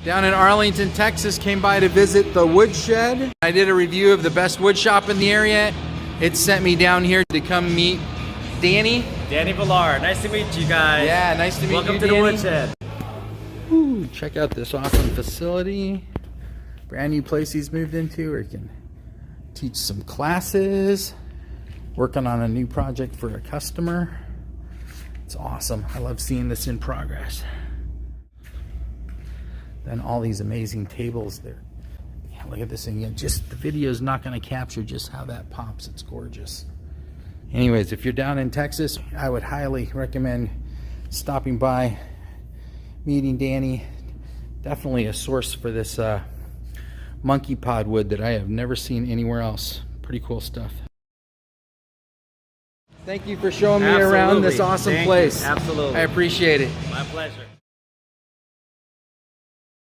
Down in Arlington, Texas, came by to visit the Woodshed. I did a review of the best wood shop in the area. It sent me down here to come meet Danny. Danny Villar. Nice to meet you guys. Yeah, nice to meet Welcome you, to Danny. the Woodshed. Ooh, check out this awesome facility. Brand new place he's moved into where he can teach some classes, working on a new project for a customer. It's awesome. I love seeing this in progress. Then all these amazing tables there. Yeah, look at this thing. Yeah, just the video is not going to capture just how that pops. It's gorgeous. Anyways, if you're down in Texas, I would highly recommend stopping by, meeting Danny. Definitely a source for this monkey pod wood that I have never seen anywhere else. Pretty cool stuff. Thank you for showing me around this awesome place. Absolutely. I appreciate it. My pleasure.